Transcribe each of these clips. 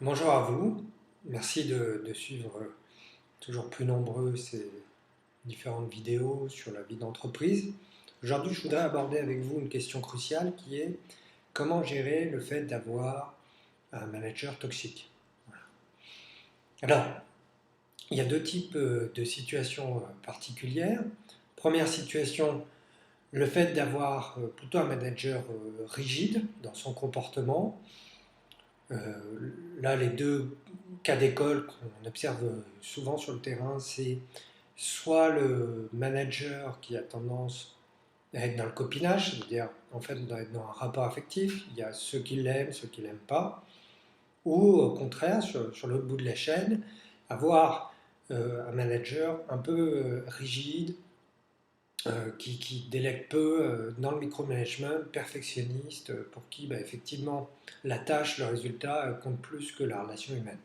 Bonjour à vous, merci de suivre toujours plus nombreux ces différentes vidéos sur la vie d'entreprise. Aujourd'hui, je voudrais aborder avec vous une question cruciale qui est comment gérer le fait d'avoir un manager toxique. Alors, il y a deux types de situations particulières. Première situation, le fait d'avoir plutôt un manager rigide dans son comportement. Là, les deux cas d'école qu'on observe souvent sur le terrain, c'est soit le manager qui a tendance à être dans le copinage, c'est-à-dire en fait être dans un rapport affectif, il y a ceux qui l'aiment, ceux qui ne l'aiment pas, ou au contraire, sur l'autre bout de la chaîne, avoir un manager un peu rigide, qui délègue peu dans le micromanagement, perfectionniste, pour qui effectivement la tâche, le résultat compte plus que la relation humaine.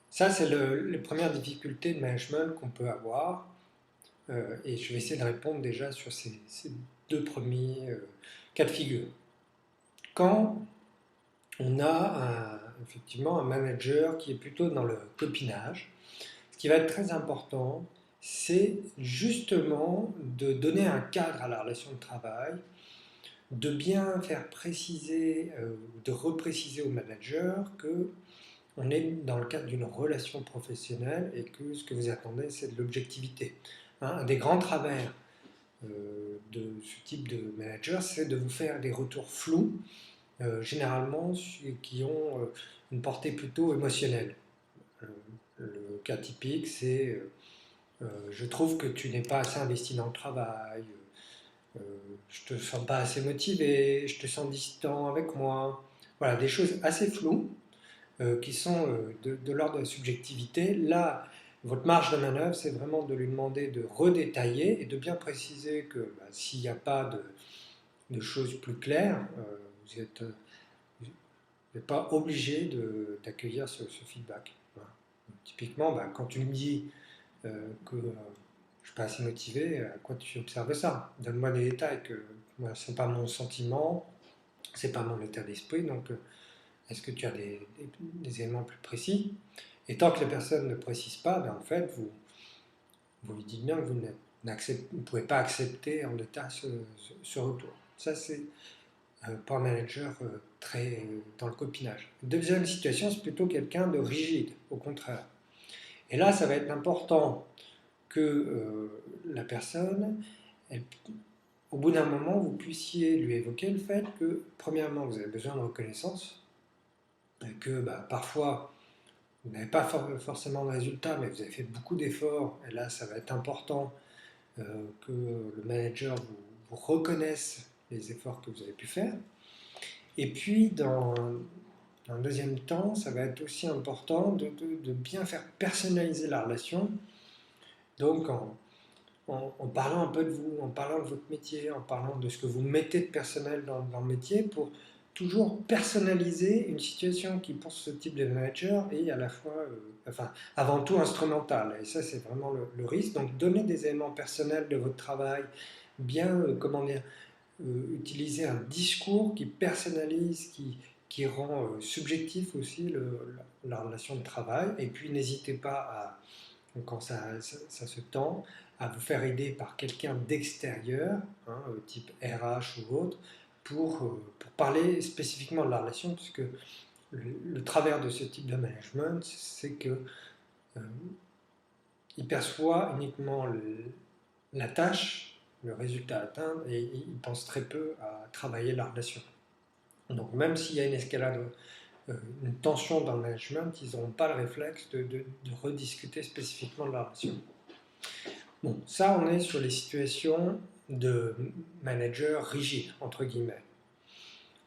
Ça, c'est les premières difficultés de management qu'on peut avoir. Et je vais essayer de répondre déjà sur ces deux premiers cas de figure. Quand on a effectivement un manager qui est plutôt dans le copinage, ce qui va être très important, c'est justement de donner un cadre à la relation de travail, de bien faire préciser, de repréciser au manager que on est dans le cadre d'une relation professionnelle et que ce que vous attendez, c'est de l'objectivité. Un des grands travers de ce type de manager, c'est de vous faire des retours flous, généralement qui ont une portée plutôt émotionnelle. Le cas typique, c'est je trouve que tu n'es pas assez investi dans le travail, euh, je te sens pas assez motivé, je te sens distant avec moi. Voilà, des choses assez floues qui sont de l'ordre de la subjectivité. Là, votre marge de manœuvre, c'est vraiment de lui demander de redétailler et de bien préciser que s'il n'y a pas de choses plus claires, vous n'êtes pas obligé d'accueillir ce feedback. Voilà. Donc, typiquement, quand tu me dis que je ne suis pas assez motivé, à quoi tu observes ça? Donne-moi des détails, que ce n'est pas mon sentiment, c'est pas mon état d'esprit, donc est-ce que tu as des éléments plus précis? Et tant que les personnes ne précisent pas, en fait, vous lui dites bien que vous ne pouvez pas accepter en l'état ce retour. Ça, c'est pour un manager très dans le copinage. Deuxième situation, c'est plutôt quelqu'un de rigide, au contraire. Et là, ça va être important que la personne, elle, au bout d'un moment, vous puissiez lui évoquer le fait que, premièrement, vous avez besoin de reconnaissance, et que parfois, vous n'avez pas forcément de résultat, mais vous avez fait beaucoup d'efforts, et là, ça va être important que le manager vous reconnaisse les efforts que vous avez pu faire. Et puis, dans un deuxième temps, ça va être aussi important de bien faire personnaliser la relation, donc en parlant un peu de vous, en parlant de votre métier, en parlant de ce que vous mettez de personnel dans le métier, pour toujours personnaliser une situation qui, pour ce type de manager, est à la fois, avant tout instrumentale. Et ça, c'est vraiment le risque. Donc, donner des éléments personnels de votre travail, bien, comment dire, utiliser un discours qui personnalise, qui rend subjectif aussi la relation de travail. Et puis, n'hésitez pas quand ça se tend, à vous faire aider par quelqu'un d'extérieur, type RH ou autre, pour parler spécifiquement de la relation, puisque le travers de ce type de management, c'est que il perçoit uniquement la tâche, le résultat à atteindre, et il pense très peu à travailler la relation. Donc même s'il y a une escalade, une tension dans le management, ils n'auront pas le réflexe de rediscuter spécifiquement de la relation. Bon, ça, on est sur les situations de manager rigide, entre guillemets.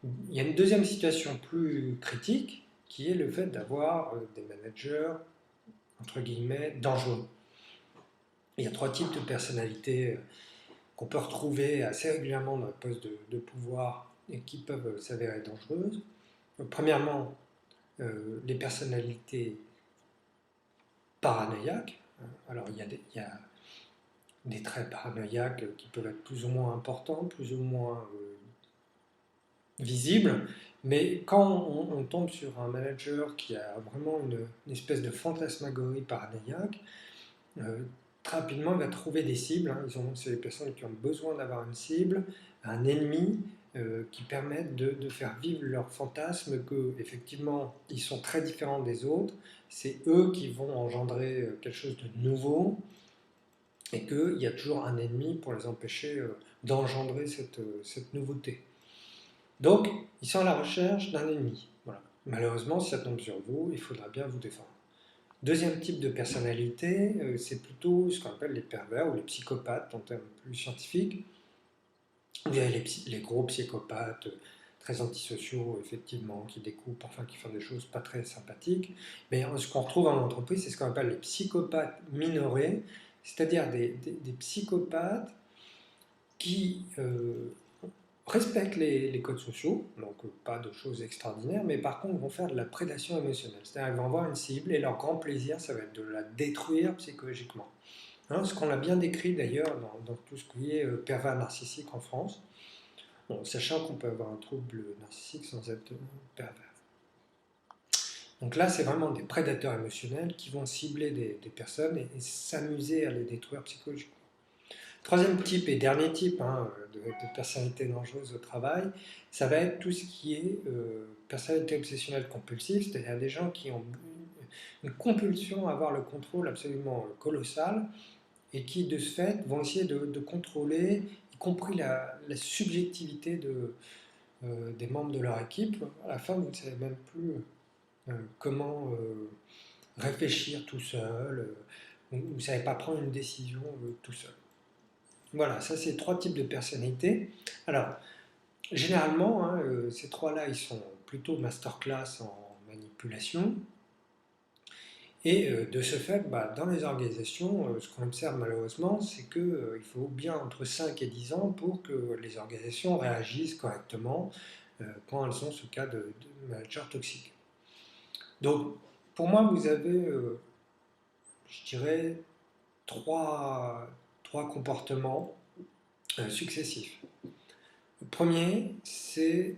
Il y a une deuxième situation plus critique, qui est le fait d'avoir des managers, entre guillemets, dangereux. Il y a trois types de personnalités qu'on peut retrouver assez régulièrement dans le poste de pouvoir et qui peuvent s'avérer dangereuses. Premièrement, les personnalités paranoïaques. Alors, il y a des traits paranoïaques qui peuvent être plus ou moins importants, plus ou moins visible, mais quand on tombe sur un manager qui a vraiment une espèce de fantasmagorie paranoïaque, euh, très rapidement il va trouver des cibles, hein. C'est des personnes qui ont besoin d'avoir une cible, un ennemi qui permettent de faire vivre leur fantasme que effectivement ils sont très différents des autres, c'est eux qui vont engendrer quelque chose de nouveau et qu'il y a toujours un ennemi pour les empêcher d'engendrer cette nouveauté. Donc, ils sont à la recherche d'un ennemi. Voilà. Malheureusement, si ça tombe sur vous, il faudra bien vous défendre. Deuxième type de personnalité, c'est plutôt ce qu'on appelle les pervers ou les psychopathes en termes plus scientifiques. Vous avez les gros psychopathes très antisociaux, effectivement, qui découpent, enfin qui font des choses pas très sympathiques. Mais ce qu'on retrouve en entreprise, c'est ce qu'on appelle les psychopathes minorés, c'est-à-dire des psychopathes qui respectent les codes sociaux, donc pas de choses extraordinaires, mais par contre vont faire de la prédation émotionnelle. C'est-à-dire qu'ils vont avoir une cible et leur grand plaisir, ça va être de la détruire psychologiquement. Hein, ce qu'on a bien décrit d'ailleurs dans tout ce qui est pervers narcissique en France, bon, sachant qu'on peut avoir un trouble narcissique sans être pervers. Donc là, c'est vraiment des prédateurs émotionnels qui vont cibler des personnes et s'amuser à les détruire psychologiquement. Troisième type et dernier type de personnalité dangereuse au travail, ça va être tout ce qui est personnalité obsessionnelle compulsive, c'est-à-dire des gens qui ont une compulsion à avoir le contrôle absolument colossal et qui, de ce fait, vont essayer de contrôler, y compris la subjectivité des membres de leur équipe. À la fin, vous ne savez même plus comment réfléchir tout seul, vous ne savez pas prendre une décision tout seul. Voilà, ça c'est trois types de personnalités. Alors, généralement, hein, ces trois-là, ils sont plutôt masterclass en manipulation. Et de ce fait, bah, dans les organisations, ce qu'on observe malheureusement, c'est qu'il faut bien entre 5 et 10 ans pour que les organisations réagissent correctement quand elles sont ce cas de managers toxiques. Donc, pour moi, vous avez, je dirais, trois comportements successifs. Le premier, c'est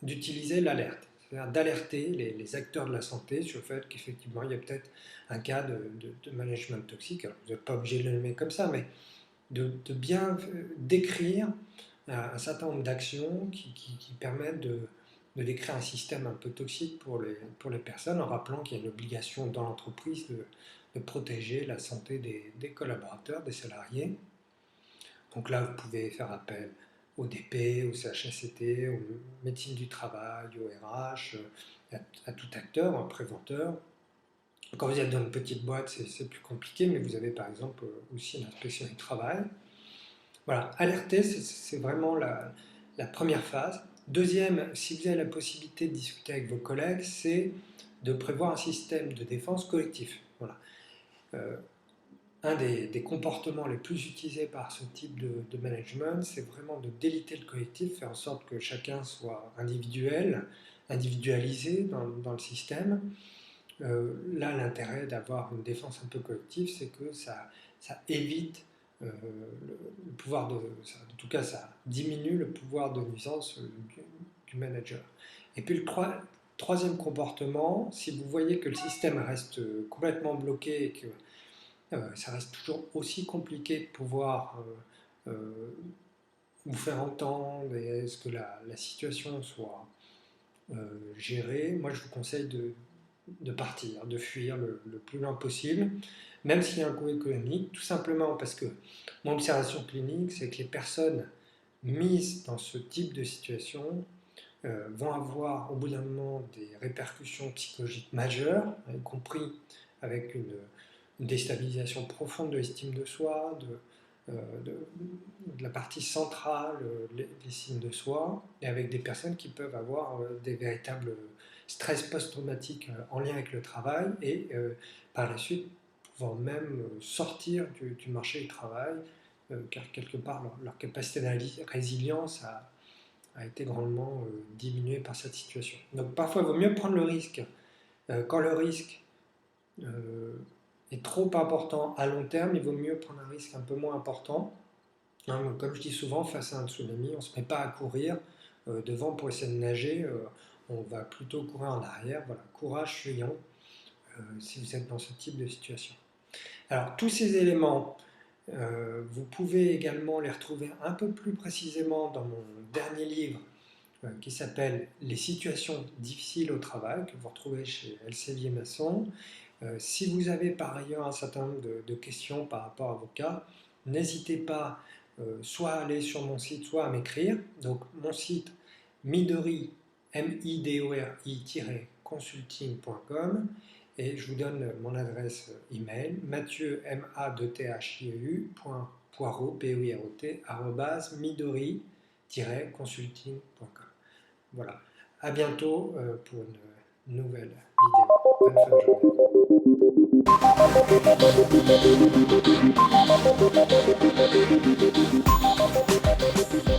d'utiliser l'alerte, c'est-à-dire d'alerter les acteurs de la santé sur le fait qu'effectivement il y a peut-être un cas de management toxique. Alors, vous n'êtes pas obligé de le nommer comme ça, mais de bien décrire un certain nombre d'actions qui permettent de décrire un système un peu toxique pour les personnes, en rappelant qu'il y a une obligation dans l'entreprise de protéger la santé des collaborateurs, des salariés. Donc là, vous pouvez faire appel au DP, au CHSCT, aux médecines du travail, au RH, à tout acteur, un préventeur. Quand vous êtes dans une petite boîte, c'est plus compliqué, mais vous avez par exemple aussi l'inspection du travail. Voilà, alerter, c'est vraiment la première phase. Deuxième, si vous avez la possibilité de discuter avec vos collègues, c'est de prévoir un système de défense collectif. Voilà. Un des comportements les plus utilisés par ce type de management, c'est vraiment de déliter le collectif, faire en sorte que chacun soit individualisé dans le système. Là, l'intérêt d'avoir une défense un peu collective, c'est que ça évite le pouvoir en tout cas, ça diminue le pouvoir de nuisance du manager. Et puis le troisième comportement, si vous voyez que le système reste complètement bloqué et que ça reste toujours aussi compliqué de pouvoir vous faire entendre et est-ce que la situation soit gérée, moi je vous conseille de partir, de fuir le plus loin possible, même s'il y a un coût économique, tout simplement parce que mon observation clinique, c'est que les personnes mises dans ce type de situation vont avoir au bout d'un moment des répercussions psychologiques majeures, y compris avec une déstabilisation profonde de l'estime de soi, de la partie centrale, l'estime de soi, et avec des personnes qui peuvent avoir des véritables stress post-traumatiques en lien avec le travail, et par la suite pouvant même sortir du marché du travail, car quelque part leur capacité de résilience a été grandement diminuée par cette situation. Donc parfois il vaut mieux prendre le risque quand le risque est trop important à long terme, il vaut mieux prendre un risque un peu moins important. Hein, comme je dis souvent, face à un tsunami, on ne se met pas à courir, devant pour essayer de nager, on va plutôt courir en arrière. Voilà, courage, fuyons, si vous êtes dans ce type de situation. Alors, tous ces éléments, vous pouvez également les retrouver un peu plus précisément dans mon dernier livre qui s'appelle Les situations difficiles au travail, que vous retrouvez chez Elsevier Masson. Si vous avez par ailleurs un certain nombre de questions par rapport à vos cas, n'hésitez pas soit à aller sur mon site, soit à m'écrire. Donc mon site Midori, midori-consulting.com, et je vous donne mon adresse email, mathieu, M-A-2-T-H-I-E-U, Poirot, midori-consulting.com. Voilà, à bientôt pour une nouvelle vidéo. Bonne fin de journée.